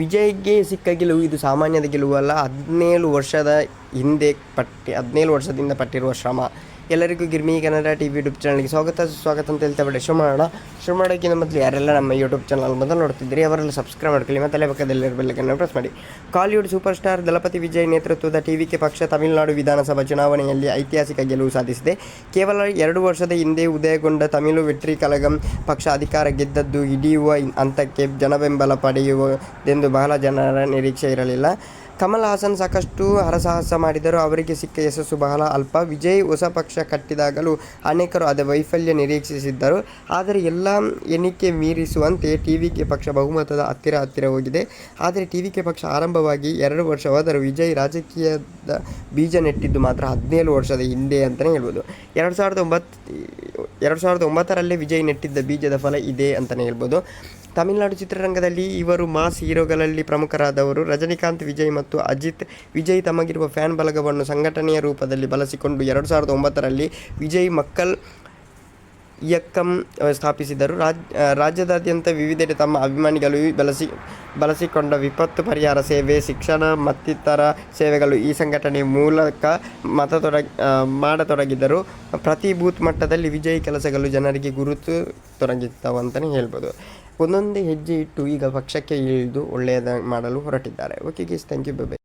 ವಿಜಯ್ಗೆ ಸಿಕ್ಕ ಗೆಲುವು ಇದು ಸಾಮಾನ್ಯದ ಗೆಲುವಲ್ಲ. 17 ವರ್ಷದಿಂದ ಪಟ್ಟಿರುವ ಶ್ರಮ. ಎಲ್ಲರಿಗೂ ಗಿರ್ಮಿ ಕನ್ನಡ ಟಿವಿ ಯೂಟ್ಯೂಬ್ ಚಾನಲ್ಗೆ ಸ್ವಾಗತ ಅಂತ ಹೇಳ್ತಾ ಬಿಡಿ. ಶುರು ಮಾಡೋಕ್ಕಿಂತ ಮೊದಲು ಯಾರೆಲ್ಲ ನಮ್ಮ ಯೂಟ್ಯೂಬ್ ಚಾನಲ್ ಮೊದಲು ನೋಡ್ತಿದ್ದೀರಿ ಅವರೆಲ್ಲ ಸಬ್ಸ್ಕ್ರೈಬ್ ಮಾಡ್ಕೊಳ್ಳಿ ಮತ್ತು ಅಲ್ಲೇ ಪಕ್ಕದಲ್ಲಿ ಬೆಲ್ಲೈಕನ್ ಪ್ರೆಸ್ ಮಾಡಿ. ಕಾಲಿವುಡ್ ಸೂಪರ್ ಸ್ಟಾರ್ ದಳಪತಿ ವಿಜಯ್ ನೇತೃತ್ವದ ಟಿವಿಕೆ ಪಕ್ಷ ತಮಿಳುನಾಡು ವಿಧಾನಸಭಾ ಚುನಾವಣೆಯಲ್ಲಿ ಐತಿಹಾಸಿಕ ಗೆಲುವು ಸಾಧಿಸಿದೆ. ಕೇವಲ 2 ವರ್ಷದ ಹಿಂದೆ ಉದಯಗೊಂಡ ತಮಿಳು ವೆಟ್ರಿ ಕಳಗಂ ಪಕ್ಷ ಅಧಿಕಾರ ಗೆದ್ದದ್ದು ಹಿಡಿಯುವ ಹಂತಕ್ಕೆ ಜನಬೆಂಬಲ ಪಡೆಯುವುದೆಂದು ಬಹಳ ಜನರ ನಿರೀಕ್ಷೆ ಇರಲಿಲ್ಲ. ಕಮಲ್ ಹಾಸನ್ ಸಾಕಷ್ಟು ಹರಸಾಹಸ ಮಾಡಿದರೂ ಅವರಿಗೆ ಸಿಕ್ಕ ಯಶಸ್ಸು ಬಹಳ ಅಲ್ಪ. ವಿಜಯ್ ಹೊಸ ಪಕ್ಷ ಕಟ್ಟಿದಾಗಲೂ ಅನೇಕರು ಅದರ ವೈಫಲ್ಯ ನಿರೀಕ್ಷಿಸಿದ್ದರು. ಆದರೆ ಎಲ್ಲ ಎಣಿಕೆ ಮೀರಿಸುವಂತೆ ಟಿವಿಕೆ ಪಕ್ಷ ಬಹುಮತದ ಹತ್ತಿರ ಹೋಗಿದೆ. ಆದರೆ ಟಿವಿಕೆ ಪಕ್ಷ ಆರಂಭವಾಗಿ 2 ವರ್ಷವಾದರೂ ವಿಜಯ್ ರಾಜಕೀಯದ ಬೀಜ ನೆಟ್ಟಿದ್ದು ಮಾತ್ರ 17 ವರ್ಷದ ಹಿಂದೆ ಅಂತಲೇ ಹೇಳ್ಬೋದು. 2009ರಲ್ಲಿ ವಿಜಯ್ ನೆಟ್ಟಿದ್ದ ಬೀಜದ ಫಲ ಇದೆ ಅಂತಲೇ ಹೇಳ್ಬೋದು. ತಮಿಳುನಾಡು ಚಿತ್ರರಂಗದಲ್ಲಿ ಇವರು ಮಾಸ್ ಹೀರೋಗಳಲ್ಲಿ ಪ್ರಮುಖರಾದವರು. ರಜನಿಕಾಂತ್, ವಿಜಯ್ ಮತ್ತು ಅಜಿತ್. ವಿಜಯ್ ತಮಗಿರುವ ಫ್ಯಾನ್ ಬಳಗವನ್ನು ಸಂಘಟನೆಯ ರೂಪದಲ್ಲಿ ಬಳಸಿಕೊಂಡು 2009ರಲ್ಲಿ ವಿಜಯ್ ಮಕ್ಕಳ್ ಇಯಕ್ಕಂ ಸ್ಥಾಪಿಸಿದರು. ರಾಜ್ಯದಾದ್ಯಂತ ವಿವಿಧೆಡೆ ತಮ್ಮ ಅಭಿಮಾನಿಗಳು ಬಳಸಿಕೊಂಡ ವಿಪತ್ತು ಪರಿಹಾರ ಸೇವೆ, ಶಿಕ್ಷಣ ಮತ್ತಿತರ ಸೇವೆಗಳು ಈ ಸಂಘಟನೆಯ ಮೂಲಕ ಮಾಡತೊಡಗಿದರು. ಪ್ರತಿ ಬೂತ್ ಮಟ್ಟದಲ್ಲಿ ವಿಜಯ್ ಕೆಲಸಗಳು ಜನರಿಗೆ ಗುರುತು ತೊಡಗಿದ್ದವು ಅಂತಲೇ ಹೇಳ್ಬೋದು. ಒಂದೊಂದೇ ಹೆಜ್ಜೆ ಇಟ್ಟು ಈಗ ಪಕ್ಷಕ್ಕೆ ಇಳಿದು ಒಳ್ಳೆಯದ ಮಾಡಲು ಹೊರಟಿದ್ದಾರೆ. Okay guys, thank you, bye by.